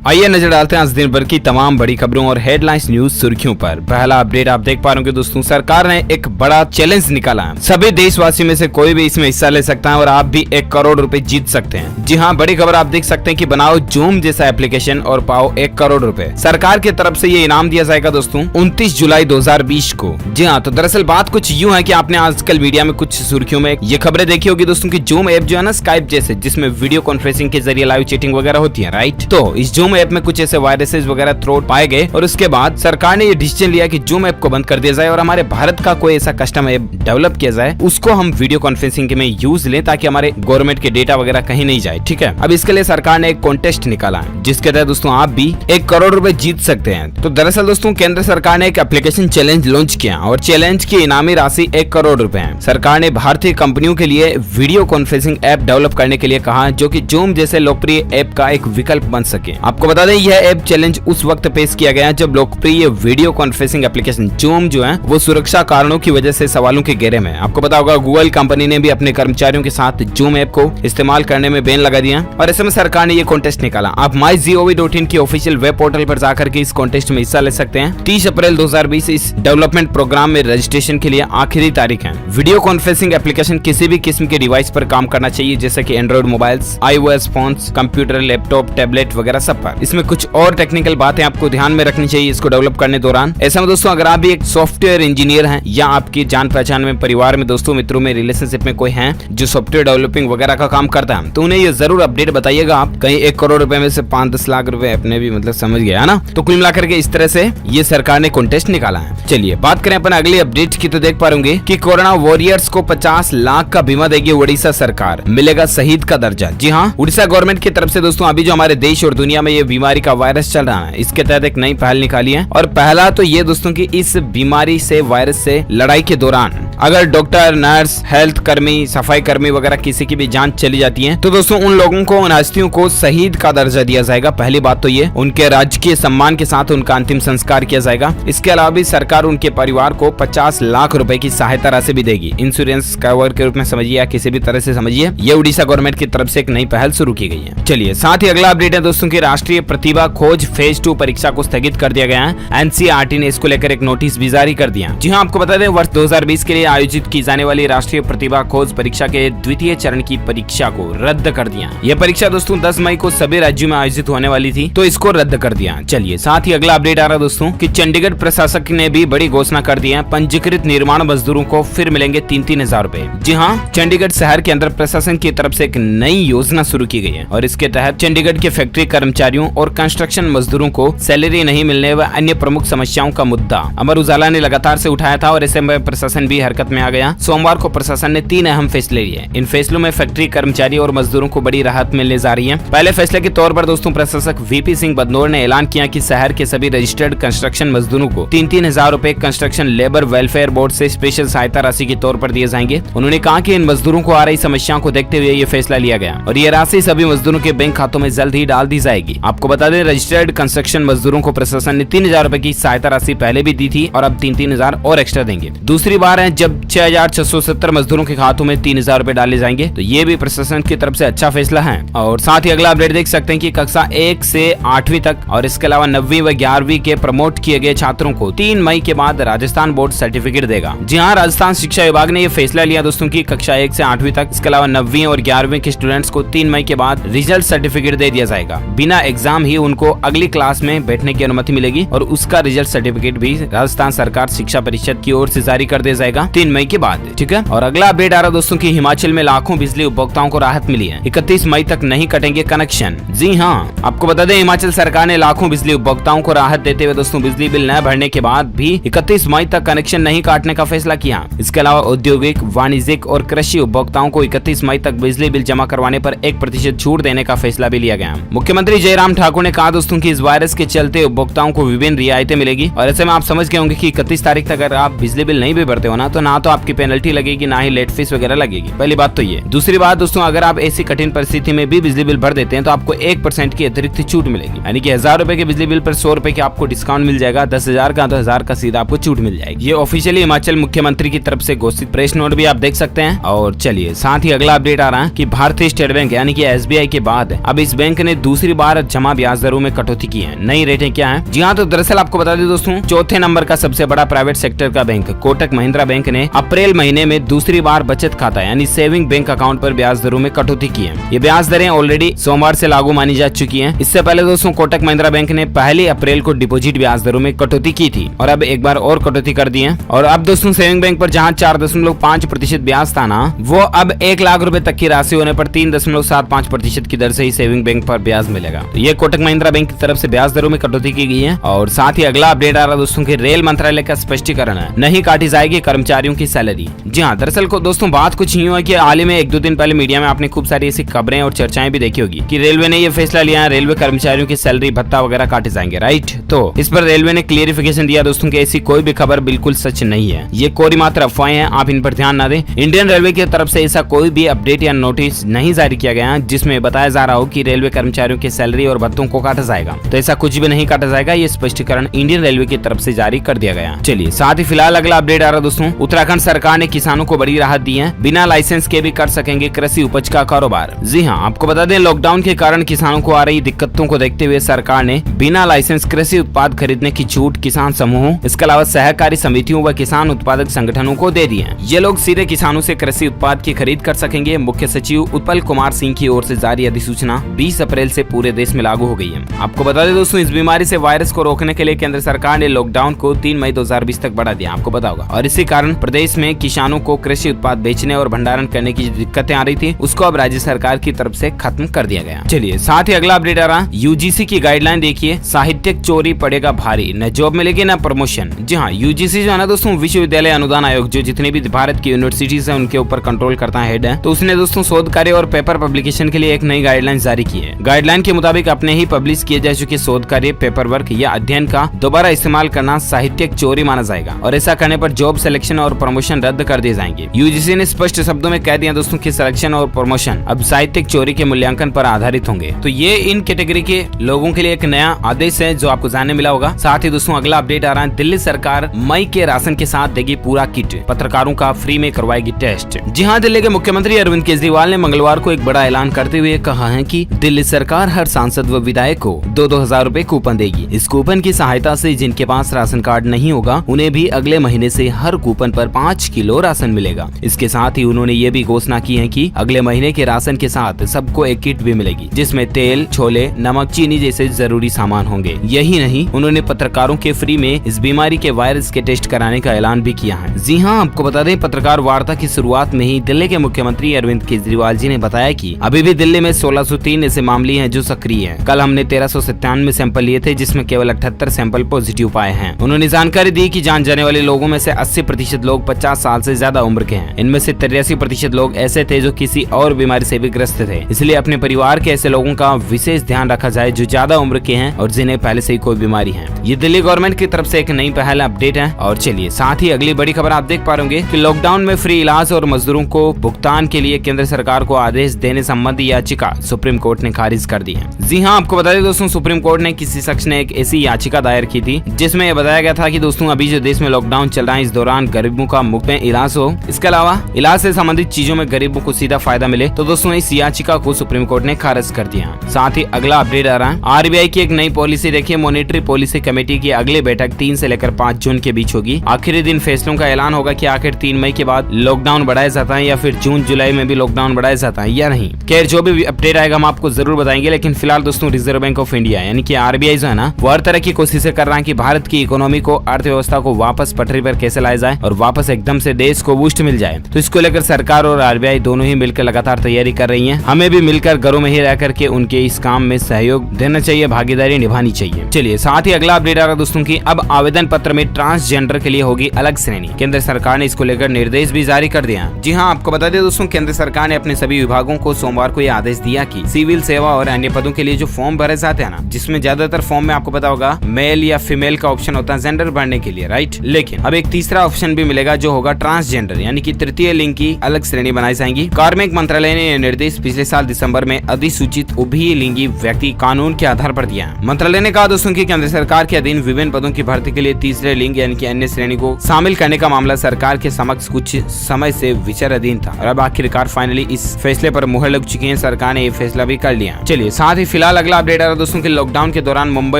आइए नजर डालते हैं आज दिन भर की तमाम बड़ी खबरों और हेडलाइंस न्यूज सुर्खियों पर। पहला अपडेट आप देख पा रहे होंगे दोस्तों, सरकार ने एक बड़ा चैलेंज निकाला है। सभी देशवासी में से कोई भी इसमें हिस्सा ले सकता है और आप भी 1 करोड़ रुपए जीत सकते हैं। जी हाँ, बड़ी खबर आप देख सकते हैं कि बनाओ जूम जैसा एप्लीकेशन और पाओ 1 करोड़ रुपए। सरकार की तरफ से ये इनाम दिया जाएगा दोस्तों 29 जुलाई 2020 को। जी हाँ, तो दरअसल बात कुछ यूँ है कि आपने आजकल मीडिया में कुछ सुर्खियों में ये खबरें देखी होगी दोस्तों की जूम ऐप जो है ना स्काइप जैसे, जिसमें वीडियो कॉन्फ्रेंसिंग के जरिए लाइव चैटिंग वगैरह होती है, राइट। तो इस जूम ऐप में कुछ ऐसे वायरसेस वगैरह थ्रो पाए गए और उसके बाद सरकार ने ये डिसीजन लिया कि जूम ऐप को बंद कर दिया जाए और हमारे भारत का कोई ऐसा कस्टम ऐप डेवलप किया जाए, उसको हम वीडियो कॉन्फ्रेंसिंग के में यूज लें ताकि हमारे गवर्नमेंट के डेटा वगैरह कहीं नहीं जाए। ठीक है, अब इसके लिए सरकार ने एक कॉन्टेस्ट निकाला है जिसके तहत दोस्तों आप भी 1 करोड़ रुपए जीत सकते हैं। तो दरअसल दोस्तों केंद्र सरकार ने एक एप्लीकेशन चैलेंज लॉन्च किया और चैलेंज की इनामी राशि 1 करोड़ रुपए है। सरकार ने भारतीय कंपनियों के लिए वीडियो कॉन्फ्रेंसिंग ऐप डेवलप करने के लिए कहा जो कि जूम जैसे लोकप्रिय ऐप का एक विकल्प बन सके। आपको बता दें यह ऐप चैलेंज उस वक्त पेश किया गया जब लोकप्रिय वीडियो कॉन्फ्रेंसिंग एप्लीकेशन जूम जो है वो सुरक्षा कारणों की वजह से सवालों के घेरे में। आपको पता होगा गूगल कंपनी ने भी अपने कर्मचारियों के साथ जूम ऐप को इस्तेमाल करने में बैन लगा दिया और ऐसे में सरकार ने ये कॉन्टेस्ट निकाला। आप mygov.in की ऑफिशियल वेब पोर्टल पर जाकर के इस कॉन्टेस्ट में हिस्सा ले सकते हैं। 30 अप्रैल 2020 इस डेवलपमेंट प्रोग्राम में रजिस्ट्रेशन के लिए आखिरी तारीख है। वीडियो कॉन्फ्रेंसिंग एप्लीकेशन किसी भी किस्म के डिवाइस पर काम करना चाहिए जैसे कि Android mobiles, iOS phones, computer, laptop, tablet वगैरह सब पर। इसमें कुछ और टेक्निकल बातें आपको ध्यान में रखनी चाहिए इसको डेवलप करने दौरान। ऐसा में दोस्तों अगर आप भी एक सॉफ्टवेयर इंजीनियर हैं या आपकी जान पहचान में, परिवार में, दोस्तों मित्रों में, रिलेशनशिप में कोई है जो सॉफ्टवेयर डेवलपिंग वगैरह का काम करता है तो उन्हें ये जरूर अपडेट बताइएगा। आप कहीं 1 करोड़ रुपए में से 5-10 लाख रुपए अपने भी मतलब समझ गया है ना। तो कुल मिलाकर के इस तरह से ये सरकार ने कॉन्टेस्ट निकाला है। चलिए बात करें अपन अगली अपडेट की, तो देख पा रहे कि कोरोना वॉरियर्स को 50 लाख का बीमा देगी उड़ीसा सरकार, मिलेगा शहीद का दर्जा। जी हाँ, उड़ीसा गवर्नमेंट की तरफ से दोस्तों अभी जो हमारे देश और दुनिया में ये बीमारी का वायरस चल रहा है इसके तहत एक नई पहल निकाली है। और पहला तो ये दोस्तों की इस बीमारी से, वायरस से लड़ाई के दौरान अगर डॉक्टर, नर्स, हेल्थ कर्मी, सफाई कर्मी वगैरह किसी की भी जान चली जाती है तो दोस्तों उन लोगों को, उन हस्तियों को शहीद का दर्जा दिया जाएगा। पहली बात तो ये उनके राजकीय सम्मान के साथ उनका अंतिम संस्कार किया जाएगा। इसके अलावा भी सरकार उनके परिवार को 50 लाख रुपए की सहायता राशि भी देगी। इंश्योरेंस कवर के रूप में समझिए या किसी भी तरह से समझिए, ये उड़ीसा गवर्नमेंट की तरफ से एक नई पहल शुरू की गई है। चलिए साथ ही अगला अपडेट है दोस्तों की राष्ट्रीय प्रतिभा खोज फेज 2 परीक्षा को स्थगित कर दिया गया है। एनसीईआरटी ने इसको लेकर एक नोटिस भी जारी कर दिया। जी हाँ, आपको बता दें वर्ष 2020 के लिए आयोजित की जाने वाली राष्ट्रीय प्रतिभा खोज परीक्षा के द्वितीय चरण की परीक्षा को रद्द कर दिया। यह परीक्षा दोस्तों 10 मई को सभी राज्यों में आयोजित होने वाली थी तो इसको रद्द कर दिया। चलिए साथ ही अगला अपडेट आ रहा दोस्तों कि चंडीगढ़ प्रशासक ने भी बड़ी घोषणा कर दी है। पंजीकृत निर्माण मजदूरों को फिर मिलेंगे 3-3 हजार रुपए। जी हाँ, चंडीगढ़ शहर के अंदर प्रशासन की तरफ से एक नई योजना शुरू की गई है और इसके तहत चंडीगढ़ के फैक्ट्री कर्मचारियों और कंस्ट्रक्शन मजदूरों को सैलरी नहीं मिलने व अन्य प्रमुख समस्याओं का मुद्दा अमर उजाला ने लगातार से उठाया था और ऐसे में प्रशासन भी हरकत में आ गया। सोमवार को प्रशासन ने 3 अहम फैसले लिए। इन फैसलों में फैक्ट्री कर्मचारी और मजदूरों को बड़ी राहत मिलने जा रही है। पहले फैसले के तौर पर दोस्तों प्रशासक वीपी सिंह बदनौर ने ऐलान किया कि शहर के सभी रजिस्टर्ड कंस्ट्रक्शन मजदूरों को 3-3 हजार रुपए कंस्ट्रक्शन लेबर वेलफेयर बोर्ड से स्पेशल सहायता राशि के तौर पर दिए जाएंगे। उन्होंने कहा कि इन मजदूरों को आ रही समस्याओं को देखते हुए ये फैसला लिया गया और ये राशि सभी मजदूरों के बैंक खातों में जल्द ही डाल दी जाएगी। आपको बता दें रजिस्टर्ड कंस्ट्रक्शन मजदूरों को प्रशासन ने 3,000 रुपए की सहायता राशि पहले भी दी थी और अब 3-3 हजार और एक्स्ट्रा देंगे। दूसरी बार है जब 6,670 मजदूरों के खातों में 3,000 रुपए डाले जाएंगे तो ये भी प्रशासन की तरफ से अच्छा फैसला है। और साथ ही अगला अपडेट देख सकते हैं कि कक्षा 1 से 8वीं तक और इसके अलावा 9वीं व 11वीं के प्रमोट किए गए छात्रों को 3 मई के बाद राजस्थान बोर्ड सर्टिफिकेट देगा। जी हाँ, राजस्थान शिक्षा विभाग ने ये फैसला लिया दोस्तों की कक्षा 1 से 8वीं तक, इसके अलावा 9वीं और 11वीं के स्टूडेंट्स को 3 मई के बाद रिजल्ट सर्टिफिकेट दे दिया जाएगा। बिना एग्जाम ही उनको अगली क्लास में बैठने की अनुमति मिलेगी और उसका रिजल्ट सर्टिफिकेट भी राजस्थान सरकार शिक्षा परिषद की ओर से जारी कर दिया जाएगा 3 मई के बाद। ठीक है, और अगला अपडेट आ रहा दोस्तों की हिमाचल में लाखों बिजली उपभोक्ताओं को राहत मिली है। 31 मई तक नहीं कटेंगे कनेक्शन। जी हाँ, आपको बता दें हिमाचल सरकार ने लाखों बिजली उपभोक्ताओं को राहत देते हुए दोस्तों बिजली बिल न भरने के बाद भी 31 मई तक कनेक्शन नहीं काटने का फैसला किया। इसके अलावा औद्योगिक, वाणिज्यिक और कृषि उपभोक्ताओं को 31 मई तक बिजली बिल जमा करवाने पर 1% छूट देने का फैसला भी लिया गया। मुख्यमंत्री जयराम ठाकुर ने कहा दोस्तों की इस वायरस के चलते उपभोक्ताओं को विभिन्न रियायतें मिलेगी और ऐसे में आप समझ गए होंगे कि 31 तारीख तक अगर आप बिजली बिल नहीं भी भरते हो ना तो आपकी पेनल्टी लगेगी, ना ही लेट फीस वगैरह लगेगी। पहली बात तो ये। दूसरी बात दोस्तों, अगर आप ऐसी कठिन परिस्थिति में भी बिजली बिल भर देते हैं तो आपको 1% की अतिरिक्त छूट मिलेगी, यानी कि 1000 रुपए के बिजली बिल पर 100 रुपए की आपको डिस्काउंट मिल जाएगा। 10,000 का तो 1000 का सीधा आपको छूट मिल जाएगी। ये ऑफिशियली हिमाचल मुख्यमंत्री की तरफ से घोषित प्रेस नोट भी आप देख सकते हैं। और चलिए साथ ही अगला अपडेट आ रहा है कि भारतीय स्टेट बैंक यानी कि SBI के बाद अब इस बैंक ने दूसरी बार जमा ब्याज दरों में कटौती की है। नई रेटें क्या है? जी हाँ, तो दरअसल आपको बता दें दोस्तों, चौथे नंबर का सबसे बड़ा प्राइवेट सेक्टर का बैंक कोटक महिंद्रा बैंक ने अप्रैल महीने में दूसरी बार बचत खाता यानी सेविंग बैंक अकाउंट पर ब्याज दरों में कटौती की है। ये ब्याज दरें ऑलरेडी सोमवार से लागू मानी जा चुकी हैं। इससे पहले दोस्तों कोटक महिंद्रा बैंक ने 1 अप्रैल को डिपॉजिट ब्याज दरों में कटौती की थी और अब एक बार और कटौती कर दी है। और अब दोस्तों सेविंग बैंक पर जहां 4.5% ब्याज था ना, वो अब 1 लाख रुपए तक की राशि होने पर 3.75% की दर से ही सेविंग बैंक पर ब्याज मिलेगा। तो ये कोटक महिंद्रा बैंक की तरफ से ब्याज दरों में कटौती की गई है। और साथ ही अगला अपडेट आ रहा दोस्तों की रेल मंत्रालय का स्पष्टीकरण है, नहीं काटी जाएगी कर्मचारियों की सैलरी। जी हाँ, दरअसल को दोस्तों बात कुछ यूं है कि हाल ही में 1-2 दिन पहले मीडिया में आपने खूब सारी ऐसी खबरें और चर्चाएं भी देखी होगी कि रेलवे ने ये फैसला लिया है, रेलवे कर्मचारियों की सैलरी भत्ता वगैरह काटे जाएंगे, राइट। तो इस पर रेलवे ने क्लियरिफिकेशन दिया दोस्तों कि ऐसी कोई भी खबर बिल्कुल सच नहीं है, ये कोरी मात्र अफवाहें हैं, आप इन पर ध्यान न दें। इंडियन रेलवे की तरफ से ऐसा कोई भी अपडेट या नोटिस नहीं जारी किया गया जिसमें बताया जा रहा हो कि रेलवे कर्मचारियों की सैलरी और भत्तों को काटा जाएगा। तो ऐसा कुछ भी नहीं काटा जाएगा, ये स्पष्टीकरण इंडियन रेलवे की तरफ से जारी कर दिया गया। चलिए साथ ही फिलहाल अगला अपडेट आ रहा दोस्तों, उत्तराखंड सरकार ने किसानों को बड़ी राहत दी है, बिना लाइसेंस के भी कर सकेंगे कृषि उपज का कारोबार। जी हाँ, आपको बता दें लॉकडाउन के कारण किसानों को आ रही दिक्कतों को देखते हुए सरकार ने बिना लाइसेंस कृषि उत्पाद खरीदने की छूट किसान समूहों, इसके अलावा सहकारी समितियों व किसान उत्पादक संगठनों को दे दी है। ये लोग सीधे किसानों से कृषि उत्पाद की खरीद कर सकेंगे। मुख्य सचिव उत्पल कुमार सिंह की ओर से जारी अधिसूचना 20 अप्रैल से पूरे देश में लागू हो गई है। आपको बता दें दोस्तों, इस बीमारी से वायरस को रोकने के लिए केंद्र सरकार ने लॉकडाउन को 3 मई 2020 तक बढ़ा दिया, आपको पता होगा। और इसी कारण प्रदेश में किसानों को कृषि उत्पाद बेचने और भंडारण करने की दिक्कतें आ रही थी, उसको अब राज्य सरकार की तरफ से खत्म कर दिया गया। चलिए साथ ही अगला अपडेट आ रहा, यूजीसी की गाइडलाइन देखिए, साहित्यिक चोरी पड़ेगा भारी, न जॉब मिलेगी न प्रमोशन। जी हाँ, यूजीसी जो है ना दोस्तों, विश्वविद्यालय अनुदान आयोग, जो जितने भी भारत की यूनिवर्सिटीज है उनके ऊपर कंट्रोल करता है, हेड है, तो उसने दोस्तों शोध कार्य और पेपर पब्लिकेशन के लिए एक नई गाइडलाइन जारी की है। गाइडलाइन के मुताबिक अपने ही पब्लिश किए जा चुके शोध कार्य, पेपर वर्क या अध्ययन का दोबारा इस्तेमाल करना साहित्यिक चोरी माना जाएगा और ऐसा करने पर जॉब सिलेक्शन और प्रमोशन रद्द कर दिए जाएंगे। यूजीसी ने स्पष्ट शब्दों में कह दिया दोस्तों कि सिलेक्शन और प्रमोशन अब साहित्यिक चोरी के मूल्यांकन पर आधारित होंगे। तो ये इन कैटेगरी के लोगों के लिए एक नया आदेश है जो आपको जानने मिला होगा। साथ ही दोस्तों अगला अपडेट आ रहा है, दिल्ली सरकार मई के राशन के साथ देगी पूरा किट, पत्रकारों का फ्री में करवाएगी टेस्ट। जी हाँ, दिल्ली के मुख्यमंत्री अरविंद केजरीवाल ने मंगलवार को एक बड़ा ऐलान करते हुए कहा है कि दिल्ली सरकार हर सांसद व विधायक को 2-2 हजार रूपए कूपन देगी। इस कूपन की सहायता से जिनके पास राशन कार्ड नहीं होगा उन्हें भी अगले महीने से हर कूपन पर 5 किलो राशन मिलेगा। इसके साथ ही उन्होंने ये भी घोषणा की है कि अगले महीने के राशन के साथ सबको एक किट भी मिलेगी जिसमें तेल, छोले, नमक, चीनी जैसे जरूरी सामान होंगे। यही नहीं, उन्होंने पत्रकारों के फ्री में इस बीमारी के वायरस के टेस्ट कराने का ऐलान भी किया है। जी हाँ, आपको बता दें पत्रकार वार्ता की शुरुआत में ही दिल्ली के मुख्यमंत्री अरविंद केजरीवाल जी ने बताया कि अभी भी दिल्ली में 1603 ऐसे मामले हैं जो सक्रिय हैं। कल हमने 1397 सैंपल लिए थे जिसमें केवल 78 सैंपल पॉजिटिव पाए हैं। उन्होंने जानकारी दी कि जान जाने वाले लोगों में से 80% लोग 50 साल से ज्यादा उम्र के हैं। इनमें से 83% लोग ऐसे थे जो किसी और बीमारी से भी ग्रस्त थे। इसलिए अपने परिवार के ऐसे लोगों का विशेष ध्यान रखा जाए जो ज्यादा उम्र के हैं और जिन्हें पहले से ही कोई बीमारी है। ये दिल्ली गवर्नमेंट की तरफ से एक नई पहल अपडेट है। और चलिए साथ ही अगली बड़ी खबर आप देख पा रहे होंगे कि लॉकडाउन में फ्री इलाज और मजदूरों को भुगतान के लिए केंद्र सरकार को आदेश देने संबंधी याचिका सुप्रीम कोर्ट ने खारिज कर दी है। जी हाँ, आपको बता दें दोस्तों, सुप्रीम कोर्ट ने किसी शख्स ने एक ऐसी याचिका दायर की थी जिसमें यह बताया गया था कि दोस्तों अभी जो देश में लॉकडाउन चल रहा है इस दौरान गरीबों का मुफ्त में इलाज हो, इसके अलावा इलाज से संबंधित चीजों में गरीबों को सीधा फायदा मिले। तो दोस्तों इस याचिका को सुप्रीम कोर्ट ने खारिज कर दिया। साथ ही अगला अपडेट आ रहा है, आरबीआई की एक नई पॉलिसी देखिए, मॉनेटरी पॉलिसी कमेटी की अगली बैठक 3 से लेकर 5 जून के बीच होगी। आखिरी दिन फैसलों का ऐलान होगा कि आखिर 3 मई के बाद लॉकडाउन बढ़ाया जाता है या फिर जून जुलाई में भी लॉकडाउन बढ़ाया जाता है या नहीं। खैर जो भी अपडेट आएगा हम आपको जरूर बताएंगे। लेकिन फिलहाल दोस्तों रिजर्व बैंक ऑफ इंडिया यानी कि आरबीआई जो है ना, वो हर तरह की कोशिशें कर रहा है कि भारत की इकोनॉमी को, अर्थव्यवस्था को वापस पटरी पर कैसे लाया जाए और वापस एकदम से देश को बूस्ट मिल जाए। तो इसको लेकर सरकार और आरबीआई दोनों ही मिलकर लगातार तैयारी कर रही है। हमें भी मिलकर घरों में ही रह करके उनके इस काम में सहयोग देना चाहिए, भागीदारी निभानी चाहिए। चलिए साथ ही अगला अपडेट आ रहा दोस्तों की अब आवेदन पत्र में ट्रांसजेंडर के लिए होगी अलग श्रेणी। केंद्र सरकार ने इसको लेकर निर्देश भी जारी कर दिया। जी हाँ, आपको बता दें दोस्तों, केंद्र सरकार ने अपने सभी विभागों को सोमवार को यह आदेश दिया कि सिविल सेवा और अन्य पदों के लिए जो फॉर्म भरे जाते हैं ना, जिसमें ज्यादातर फॉर्म में आपको पता होगा मेल या फीमेल का ऑप्शन होता है जेंडर भरने के लिए, राइट। लेकिन अब एक तीसरा ऑप्शन भी मिलेगा जो होगा ट्रांसजेंडर यानी कि तृतीय लिंग की अलग श्रेणी बनाई जाएगी। कार्मिक मंत्रालय ने यह निर्देश पिछले साल दिसंबर में अधिसूचित उभय लिंगी व्यक्ति कानून के आधार पर दिया। मंत्रालय ने कहा दोस्तों की केंद्र सरकार के अधीन विभिन्न पदों की भर्ती के लिए तीसरे लिंग यानी कि अन्य श्रेणी को शामिल करने का मामला सरकार के समक्ष कुछ समय से विचाराधीन था और अब आखिरकार फाइनली इस फैसले पर मुहर लग चुकी है। सरकार ने ये फैसला भी कर लिया। चलिए साथ ही फिलहाल फिलहाल अगला अपडेट आ रहा है दोस्तों कि लॉकडाउन के दौरान मुंबई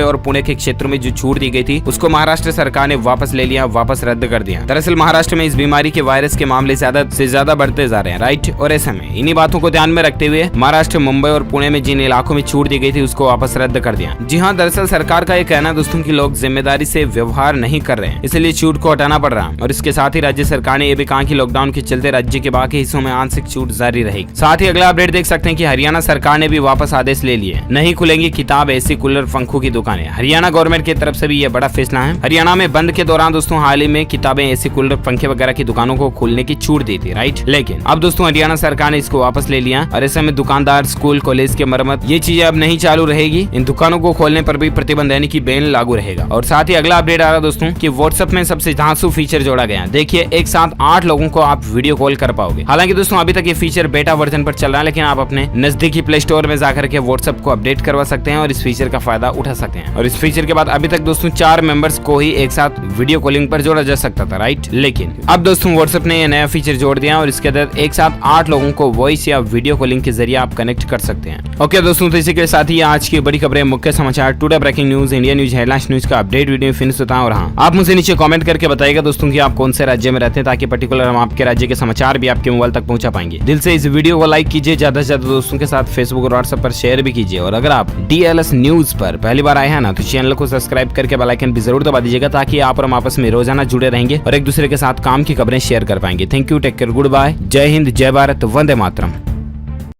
और पुणे के क्षेत्रों में जो छूट दी गई थी उसको महाराष्ट्र सरकार ने वापस ले लिया, वापस रद्द कर दिया। दरअसल महाराष्ट्र में इस बीमारी के वायरस के मामले ज्यादा से ज्यादा बढ़ते जा रहे हैं, राइट। और ऐसे में इन्हीं बातों को ध्यान में रखते हुए महाराष्ट्र, मुंबई और पुणे में जिन इलाकों में छूट दी गई थी उसको वापस रद्द कर दिया। जी हाँ, दरअसल सरकार का ये कहना है दोस्तों कि लोग जिम्मेदारी से व्यवहार नहीं कर रहे हैं, इसलिए छूट को हटाना पड़ रहा है। और इसके साथ ही राज्य सरकार ने यह भी कहा कि लॉकडाउन के चलते राज्य के बाकी हिस्सों में आंशिक छूट जारी रहेगी। साथ ही अगला अपडेट देख सकते हैं कि हरियाणा सरकार ने भी वापस आदेश ले लिए, नहीं खुलेंगी किताब, एसी, कूलर, पंखों की दुकानें। हरियाणा गवर्नमेंट की तरफ से भी यह बड़ा फैसला है। हरियाणा में बंद के दौरान दोस्तों हाल ही में किताबें, एसी, कूलर, पंखे वगैरह की दुकानों को खोलने की छूट दी थी, राइट। लेकिन अब दोस्तों हरियाणा सरकार ने इसको वापस ले लिया और ऐसे में दुकानदार, स्कूल, कॉलेज के मरम्मत, ये चीजें अब नहीं चालू रहेगी। इन दुकानों को खोलने पर भी प्रतिबंध यानी कि बैन लागू रहेगा। और साथ ही अगला अपडेट आ रहा दोस्तों कि व्हाट्सएप में सबसे धांसू फीचर जोड़ा गया। देखिए, एक साथ 8 लोगों को आप वीडियो कॉल कर पाओगे। हालांकि दोस्तों अभी तक ये फीचर बेटा वर्जन पर चल रहा है, लेकिन आप अपने नजदीकी प्ले स्टोर में जाकर के व्हाट्सएप को अपडेट करवा सकते हैं और इस फीचर का फायदा उठा सकते हैं। और इस फीचर के बाद अभी तक दोस्तों 4 मेंबर्स को ही एक साथ वीडियो कॉलिंग पर जोड़ा जा सकता था, राइट। लेकिन अब दोस्तों व्हाट्सएप ने यह नया फीचर जोड़ दिया और इसके तहत एक साथ 8 लोगों को वॉइस या वीडियो कॉलिंग के जरिए आप कनेक्ट कर सकते हैं। ओके दोस्तों, तो इसी के साथ ही आज की बड़ी खबरें, मुख्य समाचार, today breaking news, India news, headlines news का अपडेट वीडियो फिनिश होता है। और हाँ, आप मुझे नीचे कमेंट करके बताइएगा दोस्तों कि आप कौन से राज्य में रहते हैं, ताकि पर्टिकुलर हम आपके राज्य के समाचार भी आपके मोबाइल तक पहुंचा पाएंगे। दिल से इस वीडियो को लाइक कीजिए, ज्यादा से ज्यादा दोस्तों के साथ फेसबुक और व्हाट्सएप पर शेयर भी कीजिए। और अगर आप DLS न्यूज पर पहली बार आए हैं ना, तो चैनल को सब्सक्राइब करके बेल आइकन भी जरूर दबा दीजिएगा, ताकि आप और हम आपस में रोजाना जुड़े रहेंगे और एक दूसरे के साथ काम की खबरें शेयर कर पाएंगे। Thank you, take care, good bye, जय हिंद, जय भारत, वंदे मातरम।